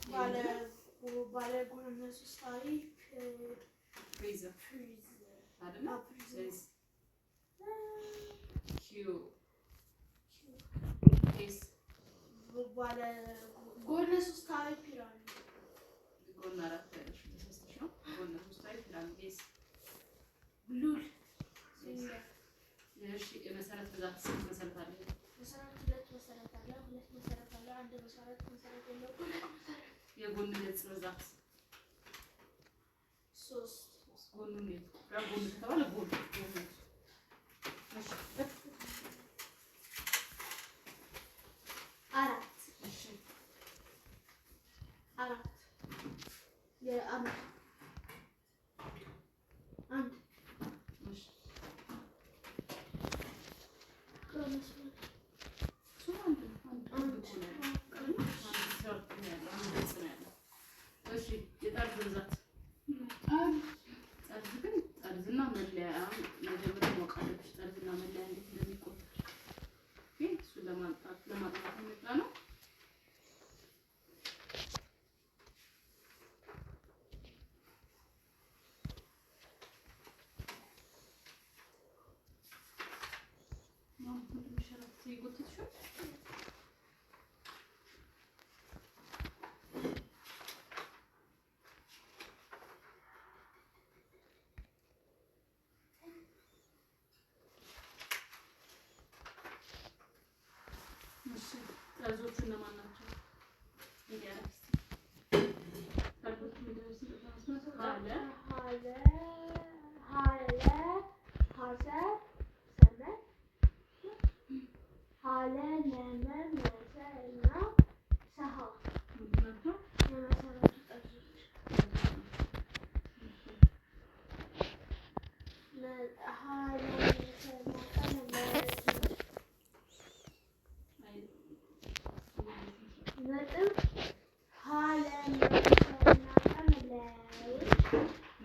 ባለ ጎንነሱ ስታይል freezer አይደለ says q is ባለ ጎንነሱ ስታይል ፒራሚድ ጎን አራት ያለሽ ተሰስተሽ ነው ጎንነሱ ስታይል ፒራሚድ is ሉል እሺ የመሰረት ብዛት ስንት መሰረት አለ? መሰረት ሁለት መሰረት አለ። አንድ መሰረት የለው የጎን ገጽ ብዛት 3 ጎኑን ነው ጎን ከተባለ ጎን እሺ አራት የአምስት አንድ እሺ ጠርዝና መለያ መጀመሪያ ሞቃለች ጠርዝና መለያ እንዴት እንደሚቆጠር እሱን ለማጥናት የመጣ ነው። ጠርዞቹ እነማን ናቸው?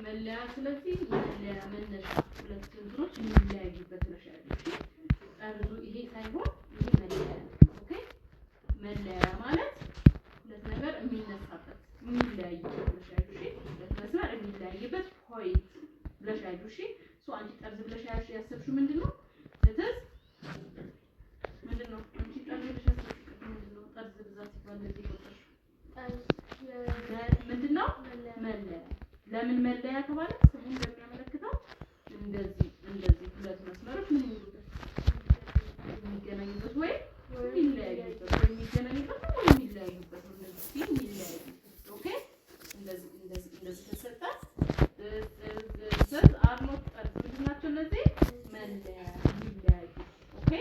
መለያ ስለዚህ መለያ መነሻ ሁለት እንትኖች የሚለያዩበት ነው ያለው። ጠርዙ ይሄ ሳይሆን ይሄ መለያ ኦኬ። መለያ ማለት ሁለት ነገር የሚነሳበት የሚለያዩበት ነው ያለው። እሺ ሁለት መስመር የሚለያዩበት ፖይንት ብለሽ ያለው። እሺ ሶ አንቺ ጠርዝ ብለሽ ያሰብሽው ምንድነው? እትስ ምንድነው? አንቺ ጠርዝ ብለሽ ያሰብሽው ምንድነው? ጠርዝ ብዛት ሲባል ለዚህ ቆጠርሽ ምንድነው? መለያ ለምን መለያ ተባለ? ስሙ እንደሚያመለክተው እንደዚህ ሁለት መስመሮች ምን ይሉበት የሚገናኙበት ወይ የሚለያዩበት ወይ የሚገናኙበት ወይ የሚለያዩበት እንደዚህ የሚለያዩበት ኦኬ። እንደዚህ ተሰጣ ዘዝ አርኖት ጠርዝ ምንድን ናቸው እነዚህ? መለያ የሚለያዩ ኦኬ።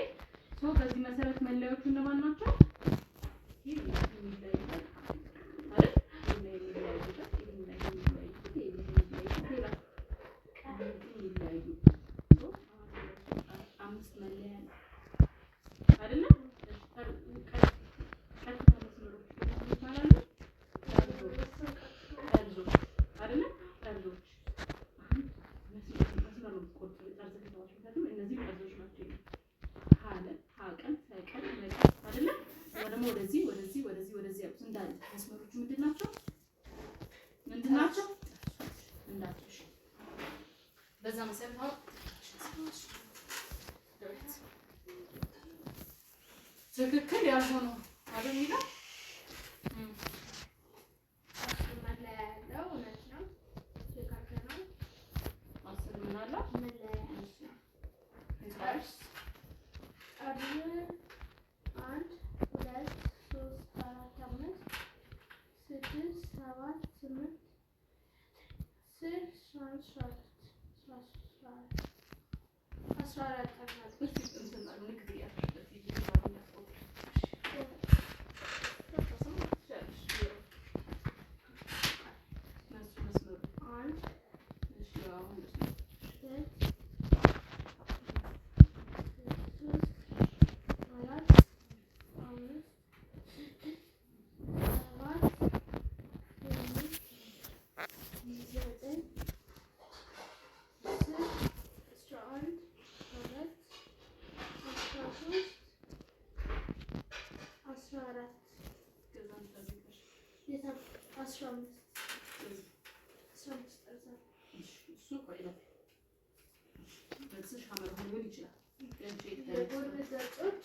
ሶ በዚህ መሰረት መለያዎቹ እነማን ናቸው? የሚለያዩበት አይደል? አምስት መለያ አይደለ? ቀጥታ መስመሮች ይባላሉ። ጠርዞች አይደለ? ጠርዞች መስመሮች ቆርጦ ጠርዝ ከተባሉ እነዚህ ጠርዞች ናቸው። ሀቀን ሰቀን መቀን አይደለ? ደግሞ ወደዚህ ያሉት እንዳለ መስመሮቹ ምንድን ናቸው? እንዳትሽ በዛ መሰረት አሁን ትክክል ያልሆነው አይደል የሚለው መለያ ያለው እውነት ነው። ትክክል ነው። አስር ምን አለ? መለያ ነው። ጠርዝ አንድ ሁለት ሶስት አራት አምስት ስድስት ሰባት ስምንት አስራ አራት እሱ ቆይ ነው መልስሽ ሐመር ሊሆን ይችላል። የጎን ገጾች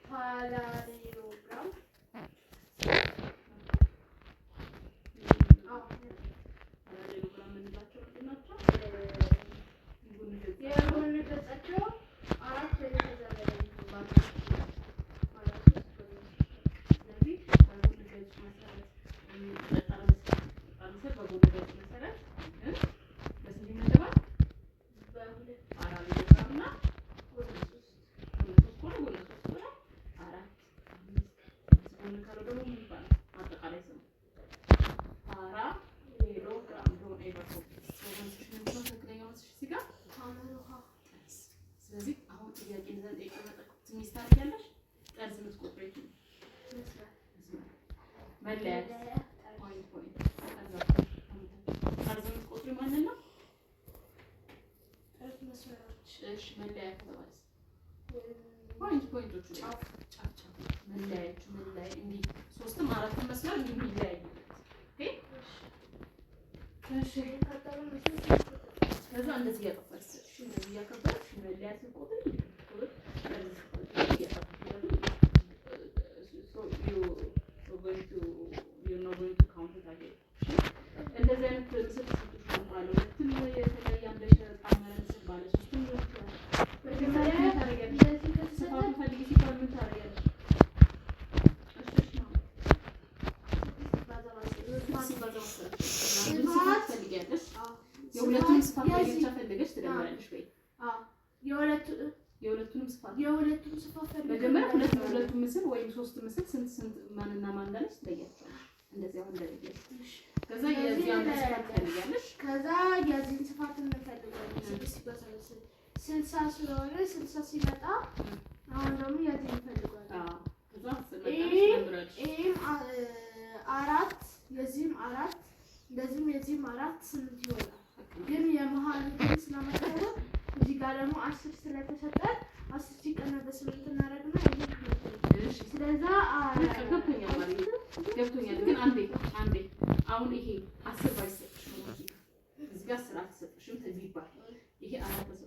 ፓራሌሎግራም ፓራሌሎግራም የምንላቸው ምንድን ናቸው? የጎን ገጻቸው 4 ወይ ከዛ በላይ ነው። ስለዚህ በጎን ገጽ መሰረት በጎን ገጽ መሰረት በስንት ይመደባል? በሁለት ፓራሌሎግራም እና ጎነ ሶስት ጎነ ሶስት ሆነ 4 5 ጎን ካለው ደግሞ ምን ይባላል? አጠቃላይ ስሙ ፓራሌሎግራም እንደሆነ ይባላል። ትክክለኛ መልስሽ እዚህ ጋር ስለዚህ አሁን ጥያቄ ይዘን ትንሽ ታደርጊያለሽ። ጠርዝ የምትቆጥሪው መለያ ፖይንት ጠርዝ የምትቆጥሪው ማንን ነው? እሺ መለያ ከተባለስ ፖይንቶቹ ጫፍ መለያዎቹ መለያ እንዲህ 3ም 4ም መስመር እንዲህ የሚለያዩበት እሺ ከዛ እንደዚህ ያቀፈርሽ እንደዚህ ያቀፈርሽ መለያ ስትቆጥሪ እንደዚህ አይነት ምስል ተሰጥቷል። ሁለቱም የተለያየ አንደሽ ጣመረ ምስል ባለ 3ም የሁለቱንም ስፋት ብቻ ፈልገሽ ትደምራለሽ ወይ? የሁለቱንም ስፋት መጀመሪያ ሁለቱም ምስል ወይም 3 ምስል ስንት ማንና ማን እንዳለች ትለያቸዋለሽ። እንደዚህ አሁን እንደለየሽ ከዛ የዚያን ስፋት ትፈልጊያለሽ። ከዛ የዚህን ስፋት እንፈልጋለን። 60 ስለሆነ 60 ሲመጣ አሁን ደግሞ የዚህን እንፈልጋለን። ከዛ ትመጣለሽ። ይሄም 4 የዚህም 4 እንደዚህም የዚህም 4 8 ይሆናል። ግን የመሃል ግን ስለመጣው እዚህ ጋር ደግሞ 10 ስለተሰጠ 10 ሲቀነስ በ8 እናደርግና እሺ ስለዛ ገብቶኛል ማለት ነው። ገብቶኛል ግን አንዴ አሁን ይሄ 10 ባይሰጥሽ ነው እዚህ ጋር 10 አትሰጥሽም ቢባል ይሄ 4